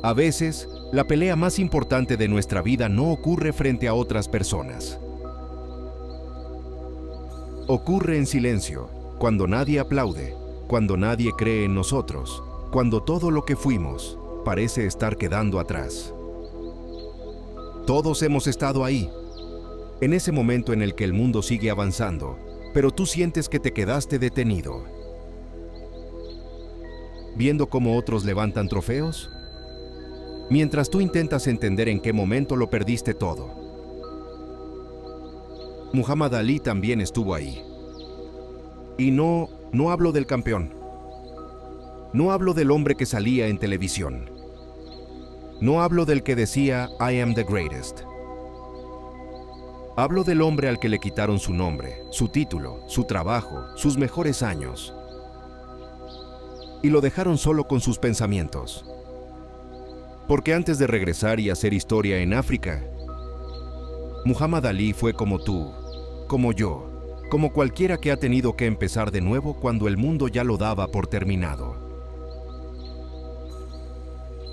A veces, la pelea más importante de nuestra vida no ocurre frente a otras personas. Ocurre en silencio, cuando nadie aplaude, cuando nadie cree en nosotros, cuando todo lo que fuimos parece estar quedando atrás. Todos hemos estado ahí, en ese momento en el que el mundo sigue avanzando, pero tú sientes que te quedaste detenido. ¿Viendo cómo otros levantan trofeos? Mientras tú intentas entender en qué momento lo perdiste todo. Muhammad Ali también estuvo ahí. Y no hablo del campeón. No hablo del hombre que salía en televisión. No hablo del que decía "I am the greatest". Hablo del hombre al que le quitaron su nombre, su título, su trabajo, sus mejores años. Y lo dejaron solo con sus pensamientos. Porque antes de regresar y hacer historia en África, Muhammad Ali fue como tú, como yo, como cualquiera que ha tenido que empezar de nuevo cuando el mundo ya lo daba por terminado.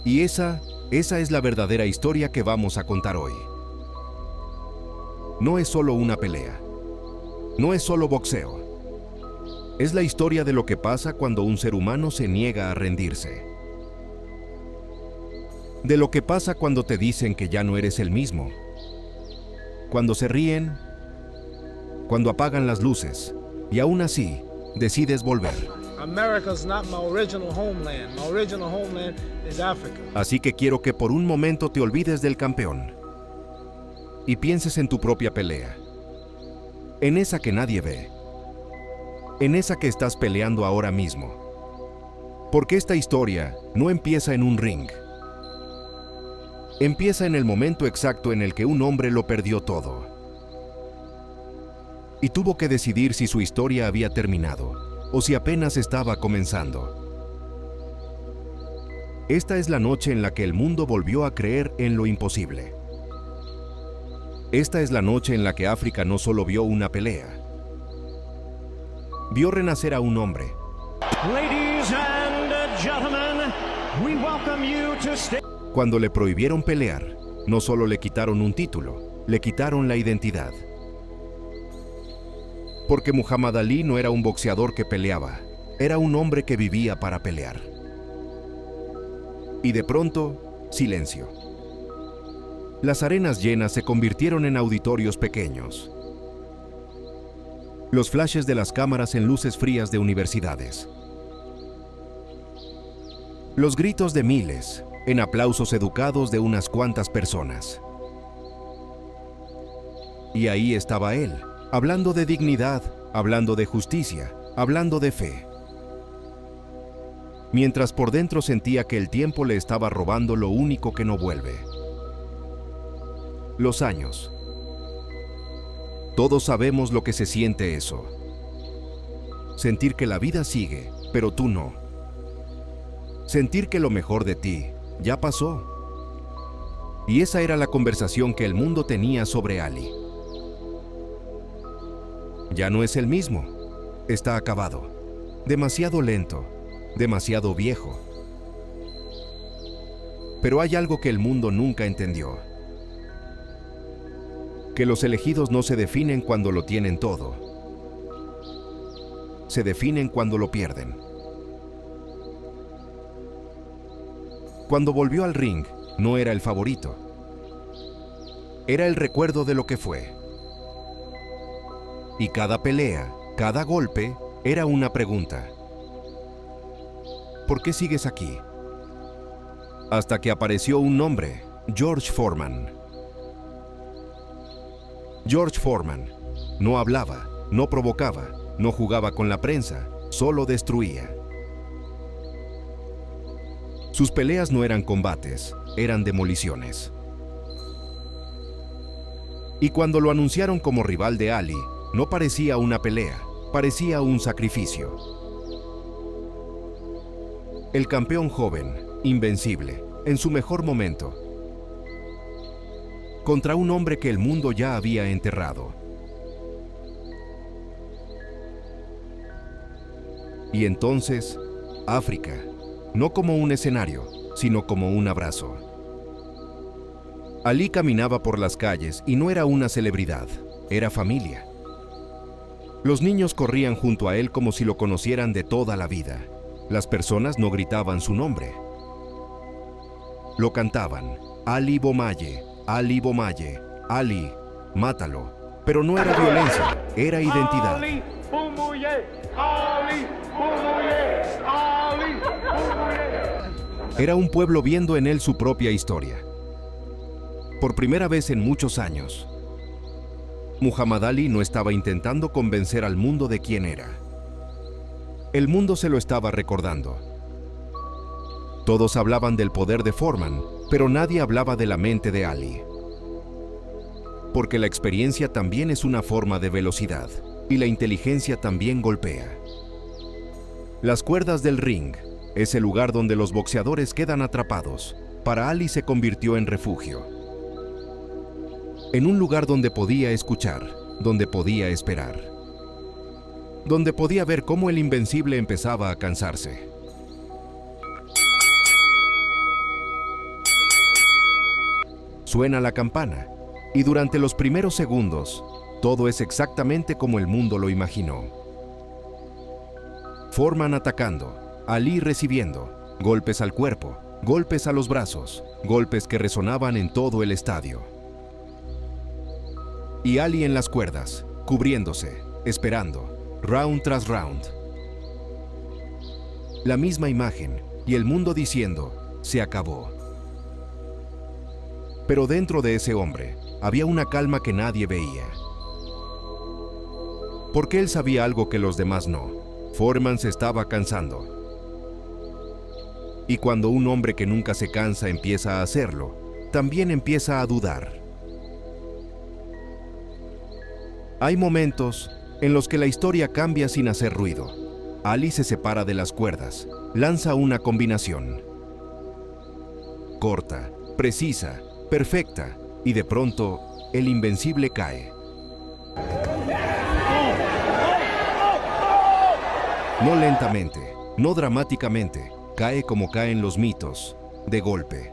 Y esa es la verdadera historia que vamos a contar hoy. No es solo una pelea. No es solo boxeo. Es la historia de lo que pasa cuando un ser humano se niega a rendirse. De lo que pasa cuando te dicen que ya no eres el mismo. Cuando se ríen, cuando apagan las luces, y aún así, decides volver. America's not my original homeland. My original homeland is Africa. Así que quiero que por un momento te olvides del campeón y pienses en tu propia pelea, en esa que nadie ve, en esa que estás peleando ahora mismo. Porque esta historia no empieza en un ring. Empieza en el momento exacto en el que un hombre lo perdió todo. Y tuvo que decidir si su historia había terminado o si apenas estaba comenzando. Esta es la noche en la que el mundo volvió a creer en lo imposible. Esta es la noche en la que África no solo vio una pelea, vio renacer a un hombre. Ladies and gentlemen, we welcome you to Cuando le prohibieron pelear, no solo le quitaron un título, le quitaron la identidad. Porque Muhammad Ali no era un boxeador que peleaba, era un hombre que vivía para pelear. Y de pronto, silencio. Las arenas llenas se convirtieron en auditorios pequeños. Los flashes de las cámaras en luces frías de universidades. Los gritos de miles, en aplausos educados de unas cuantas personas. Y ahí estaba él, hablando de dignidad, hablando de justicia, hablando de fe. Mientras por dentro sentía que el tiempo le estaba robando lo único que no vuelve. Los años. Todos sabemos lo que se siente eso. Sentir que la vida sigue, pero tú no. Sentir que lo mejor de ti ya pasó. Y esa era la conversación que el mundo tenía sobre Ali. Ya no es el mismo. Está acabado. Demasiado lento. Demasiado viejo. Pero hay algo que el mundo nunca entendió. Que los elegidos no se definen cuando lo tienen todo. Se definen cuando lo pierden. Cuando volvió al ring, no era el favorito. Era el recuerdo de lo que fue. Y cada pelea, cada golpe, era una pregunta. ¿Por qué sigues aquí? Hasta que apareció un nombre, George Foreman. George Foreman no hablaba, no provocaba, no jugaba con la prensa, solo destruía. Sus peleas no eran combates, eran demoliciones. Y cuando lo anunciaron como rival de Ali, no parecía una pelea, parecía un sacrificio. El campeón joven, invencible, en su mejor momento, contra un hombre que el mundo ya había enterrado. Y entonces, África, no como un escenario, sino como un abrazo. Ali caminaba por las calles y no era una celebridad, era familia. Los niños corrían junto a él como si lo conocieran de toda la vida. Las personas no gritaban su nombre. Lo cantaban, Ali Bomaye, Ali Bomaye, Ali, mátalo. Pero no era violencia, era identidad. Ali Bomaye, Ali Bomaye, Ali Bomaye. Era un pueblo viendo en él su propia historia. Por primera vez en muchos años, Muhammad Ali no estaba intentando convencer al mundo de quién era. El mundo se lo estaba recordando. Todos hablaban del poder de Foreman, pero nadie hablaba de la mente de Ali. Porque la experiencia también es una forma de velocidad, y la inteligencia también golpea. Las cuerdas del ring es el lugar donde los boxeadores quedan atrapados. Para Ali se convirtió en refugio. En un lugar donde podía escuchar, donde podía esperar. Donde podía ver cómo el invencible empezaba a cansarse. Suena la campana, y durante los primeros segundos, todo es exactamente como el mundo lo imaginó. Foreman atacando, Ali recibiendo, golpes al cuerpo, golpes a los brazos, golpes que resonaban en todo el estadio. Y Ali en las cuerdas, cubriéndose, esperando, round tras round. La misma imagen, y el mundo diciendo, se acabó. Pero dentro de ese hombre, había una calma que nadie veía. Porque él sabía algo que los demás no. Foreman se estaba cansando. Y cuando un hombre que nunca se cansa empieza a hacerlo, también empieza a dudar. Hay momentos en los que la historia cambia sin hacer ruido. Ali se separa de las cuerdas, lanza una combinación. Corta, precisa, perfecta, y de pronto, el invencible cae. No lentamente, no dramáticamente, cae como caen los mitos, de golpe.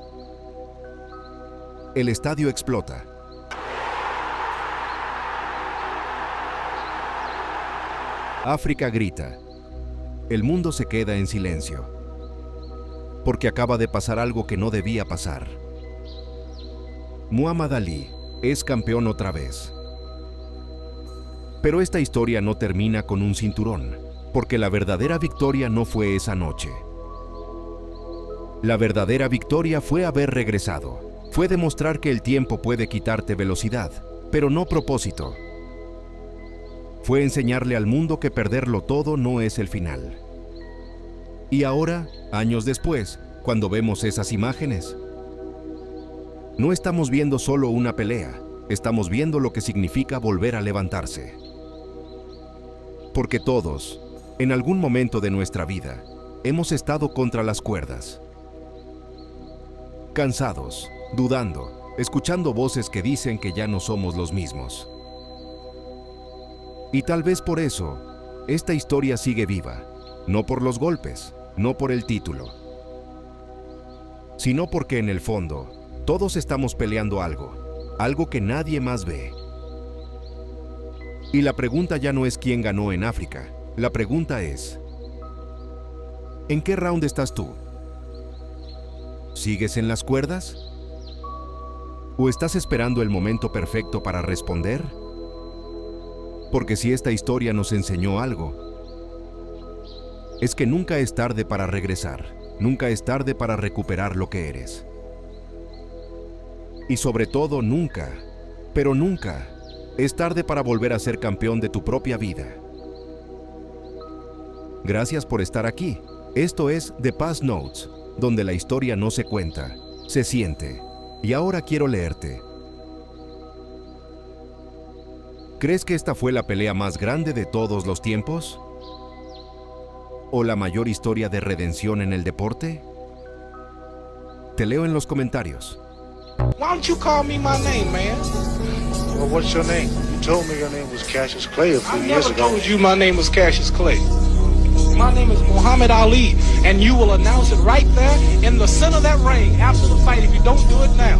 El estadio explota. África grita. El mundo se queda en silencio. Porque acaba de pasar algo que no debía pasar. Muhammad Ali es campeón otra vez. Pero esta historia no termina con un cinturón, porque la verdadera victoria no fue esa noche. La verdadera victoria fue haber regresado. Fue demostrar que el tiempo puede quitarte velocidad, pero no propósito. Fue enseñarle al mundo que perderlo todo no es el final. Y ahora, años después, cuando vemos esas imágenes, no estamos viendo solo una pelea, estamos viendo lo que significa volver a levantarse. Porque todos, en algún momento de nuestra vida, hemos estado contra las cuerdas. Cansados, dudando, escuchando voces que dicen que ya no somos los mismos. Y tal vez por eso, esta historia sigue viva, no por los golpes, no por el título, sino porque en el fondo, todos estamos peleando algo que nadie más ve. Y la pregunta ya no es quién ganó en África, la pregunta es, ¿en qué round estás tú? ¿Sigues en las cuerdas? ¿O estás esperando el momento perfecto para responder? Porque si esta historia nos enseñó algo, es que nunca es tarde para regresar, nunca es tarde para recuperar lo que eres. Y sobre todo nunca, pero nunca, es tarde para volver a ser campeón de tu propia vida. Gracias por estar aquí. Esto es The Past Notes, donde la historia no se cuenta, se siente. Y ahora quiero leerte. ¿Crees que esta fue la pelea más grande de todos los tiempos? ¿O la mayor historia de redención en el deporte? Te leo en los comentarios. Why don't you call me my name, man? Well, what's your name? You told me your name was Cassius Clay a few I years never ago. told you my name was Cassius Clay. My name is Muhammad Ali. and you will announce it right there in the center of that ring after the fight if you don't do it now.